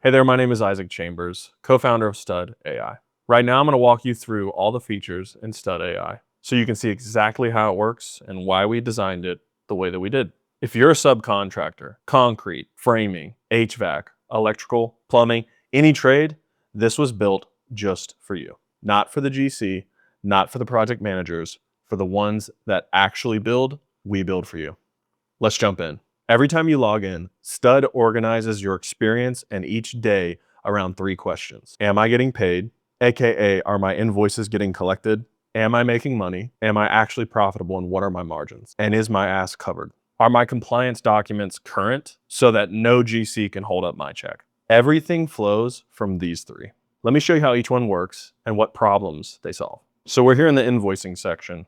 Hey there, my name is Isaac Chambers, co-founder of STUDD AI. Right now, I'm going to walk you through all the features in STUDD AI so you can see exactly how it works and why we designed it the way that we did. If you're a subcontractor, concrete, framing, HVAC, electrical, plumbing, any trade, this was built just for you. Not for the GC, not for the project managers, for the ones that actually build, we build for you. Let's jump in. Every time you log in, STUDD organizes your experience and each day around 3 questions. Am I getting paid? AKA, are my invoices getting collected? Am I making money? Am I actually profitable, and what are my margins? And is my ass covered? Are my compliance documents current so that no GC can hold up my check? Everything flows from these 3. Let me show you how each one works and what problems they solve. So we're here in the invoicing section.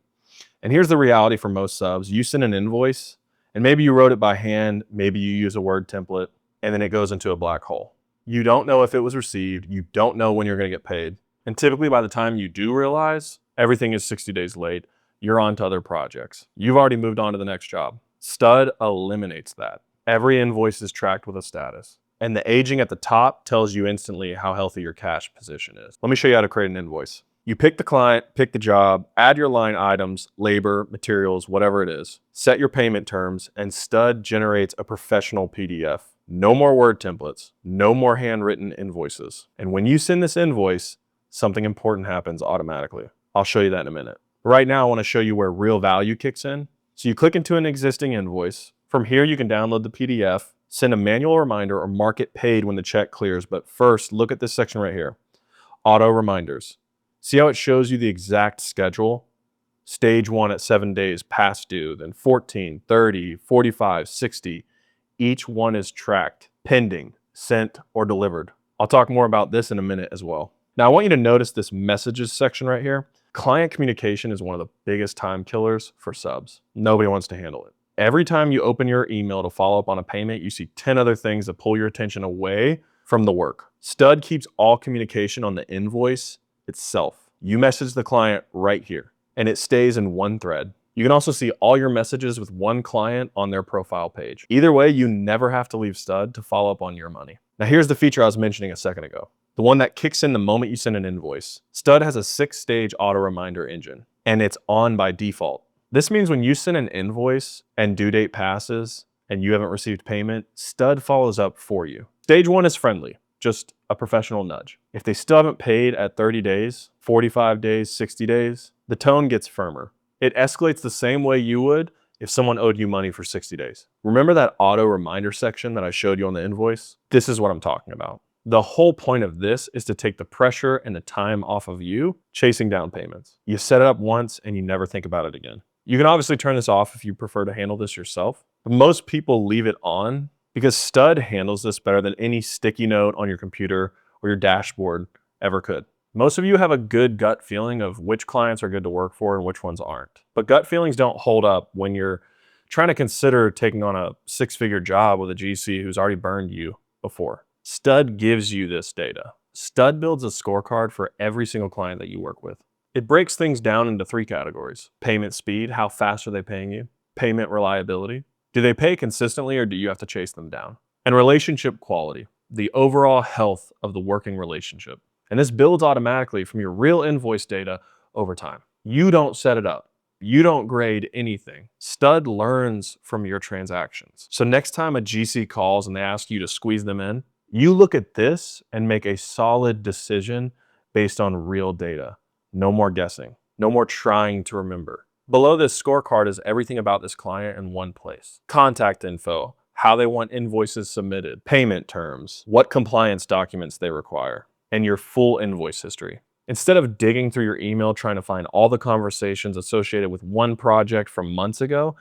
And here's the reality for most subs. You send an invoice, and maybe you wrote it by hand, maybe you use a Word template, and then it goes into a black hole. You don't know if it was received, you don't know when you're gonna get paid. And typically by the time you do realize, everything is 60 days late, you're on to other projects. You've already moved on to the next job. STUDD eliminates that. Every invoice is tracked with a status. And the aging at the top tells you instantly how healthy your cash position is. Let me show you how to create an invoice. You pick the client, pick the job, add your line items, labor, materials, whatever it is. Set your payment terms, and STUDD generates a professional PDF. No more Word templates, no more handwritten invoices. And when you send this invoice, something important happens automatically. I'll show you that in a minute. Right now, I want to show you where real value kicks in. So you click into an existing invoice. From here, you can download the PDF, send a manual reminder, or mark it paid when the check clears. But first, look at this section right here. Auto reminders. See how it shows you the exact schedule? Stage 1 at 7 days past due, then 14, 30, 45, 60. Each one is tracked, pending, sent, or delivered. I'll talk more about this in a minute as well. Now I want you to notice this messages section right here. Client communication is one of the biggest time killers for subs. Nobody wants to handle it. Every time you open your email to follow up on a payment, you see 10 other things that pull your attention away from the work. STUDD keeps all communication on the invoice itself. You message the client right here, and it stays in one thread. You can also see all your messages with one client on their profile page. Either way, you never have to leave STUDD to follow up on your money. Now here's the feature I was mentioning a second ago, the one that kicks in the moment you send an invoice. STUDD has a 6-stage auto reminder engine, and it's on by default. This means when you send an invoice and due date passes and you haven't received payment, STUDD follows up for you. Stage 1 is friendly, just a professional nudge. If they still haven't paid at 30 days, 45 days, 60 days, the tone gets firmer. It escalates the same way you would if someone owed you money for 60 days. Remember that auto reminder section that I showed you on the invoice? This is what I'm talking about. The whole point of this is to take the pressure and the time off of you chasing down payments. You set it up once and you never think about it again. You can obviously turn this off if you prefer to handle this yourself, but most people leave it on because STUDD handles this better than any sticky note on your computer or your dashboard ever could. Most of you have a good gut feeling of which clients are good to work for and which ones aren't. But gut feelings don't hold up when you're trying to consider taking on a 6-figure job with a GC who's already burned you before. STUDD gives you this data. STUDD builds a scorecard for every single client that you work with. It breaks things down into 3 categories. Payment speed, how fast are they paying you? Payment reliability, do they pay consistently or do you have to chase them down? And relationship quality, the overall health of the working relationship. And this builds automatically from your real invoice data over time. You don't set it up. You don't grade anything. STUDD learns from your transactions. So next time a GC calls and they ask you to squeeze them in, you look at this and make a solid decision based on real data. No more guessing. No more trying to remember. Below this scorecard is everything about this client in one place. Contact info, how they want invoices submitted, payment terms, what compliance documents they require, and your full invoice history. Instead of digging through your email trying to find all the conversations associated with one project from months ago,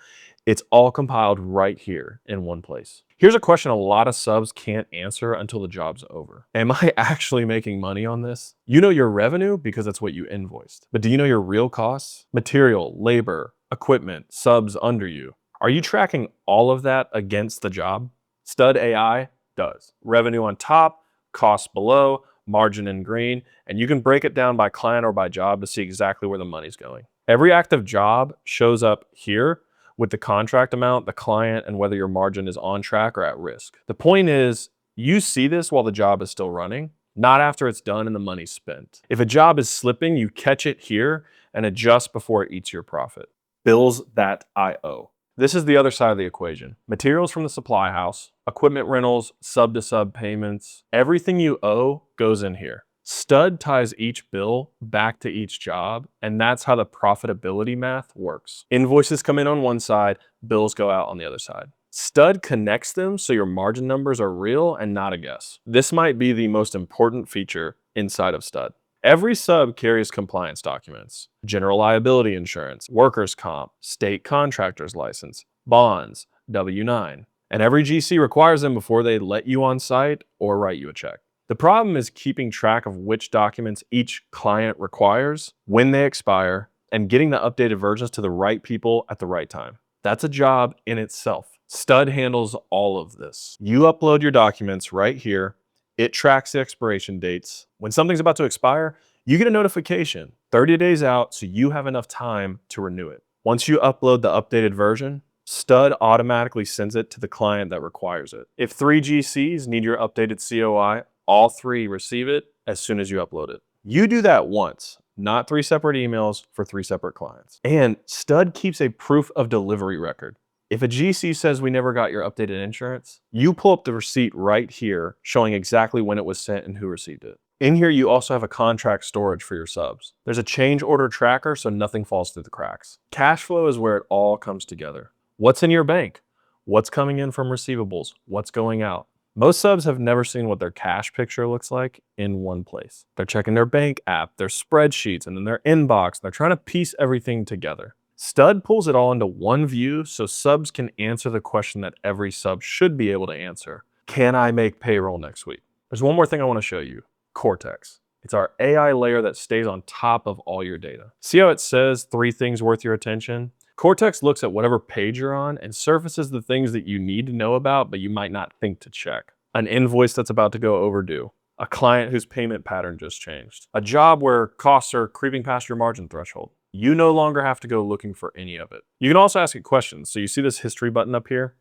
it's all compiled right here in one place. Here's a question a lot of subs can't answer until the job's over. Am I actually making money on this? You know your revenue because that's what you invoiced. But do you know your real costs? Material, labor, equipment, subs under you. Are you tracking all of that against the job? STUDD AI does. Revenue on top, costs below, margin in green, and you can break it down by client or by job to see exactly where the money's going. Every active job shows up here with the contract amount, the client, and whether your margin is on track or at risk. The point is, You see this while the job is still running, not after it's done and the money's spent. If a job is slipping, you catch it here and adjust before it eats your profit. Bills that I owe. This is the other side of the equation. Materials from the supply house, equipment rentals, sub-to-sub payments, everything you owe goes in here. STUDD ties each bill back to each job, and that's how the profitability math works. Invoices come in on one side, bills go out on the other side. STUDD connects them so your margin numbers are real and not a guess. This might be the most important feature inside of STUDD. Every sub carries compliance documents: general liability insurance, workers' comp, state contractor's license, bonds, W-9. And every GC requires them before they let you on site or write you a check. The problem is keeping track of which documents each client requires, when they expire, and getting the updated versions to the right people at the right time. That's a job in itself. STUDD handles all of this. You upload your documents right here. It tracks the expiration dates. When something's about to expire, you get a notification 30 days out, so you have enough time to renew it. Once you upload the updated version, STUDD automatically sends it to the client that requires it. If 3 GCs need your updated COI, all 3 receive it as soon as you upload it. You do that once, not 3 separate emails for 3 separate clients. And STUDD keeps a proof of delivery record. If a GC says we never got your updated insurance, you pull up the receipt right here showing exactly when it was sent and who received it. In here, you also have a contract storage for your subs. There's a change order tracker so nothing falls through the cracks. Cash flow is where it all comes together. What's in your bank? What's coming in from receivables? What's going out? Most subs have never seen what their cash picture looks like in one place. They're checking their bank app, their spreadsheets, and then their inbox. They're trying to piece everything together. STUDD pulls it all into one view so subs can answer the question that every sub should be able to answer. Can I make payroll next week? There's one more thing I want to show you. Cortex. It's our AI layer that stays on top of all your data. See how it says 3 things worth your attention? Cortex looks at whatever page you're on and surfaces the things that you need to know about, but you might not think to check. An invoice that's about to go overdue. A client whose payment pattern just changed. A job where costs are creeping past your margin threshold. You no longer have to go looking for any of it. You can also ask it questions. So you see this history button up here?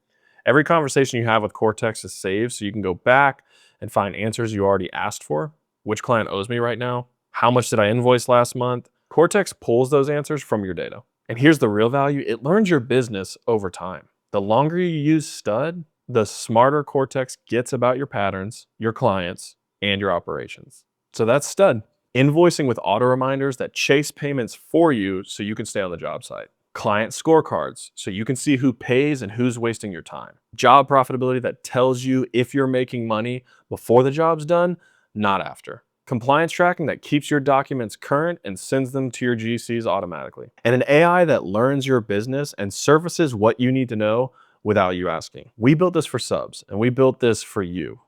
Every conversation you have with Cortex is saved, so you can go back and find answers you already asked for. Which client owes me right now? How much did I invoice last month? Cortex pulls those answers from your data. And here's the real value. It learns your business over time. The longer you use STUDD, the smarter Cortex gets about your patterns, your clients, and your operations. So that's STUDD. Invoicing with auto reminders that chase payments for you so you can stay on the job site. Client scorecards so you can see who pays and who's wasting your time. Job profitability that tells you if you're making money before the job's done, not after. Compliance tracking that keeps your documents current and sends them to your GCs automatically. And an AI that learns your business and surfaces what you need to know without you asking. We built this for subs, and we built this for you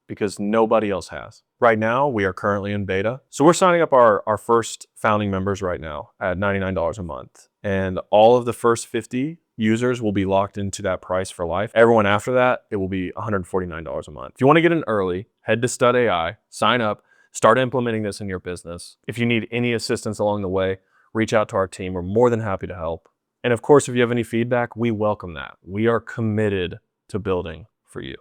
because nobody else has. Right now, we are currently in beta. So we're signing up our first founding members right now at $99 a month. And all of the first 50 users will be locked into that price for life. Everyone after that, it will be $149 a month. If you want to get in early, head to STUDD AI, sign up, start implementing this in your business. If you need any assistance along the way, reach out to our team. We're more than happy to help. And of course, if you have any feedback, we welcome that. We are committed to building for you.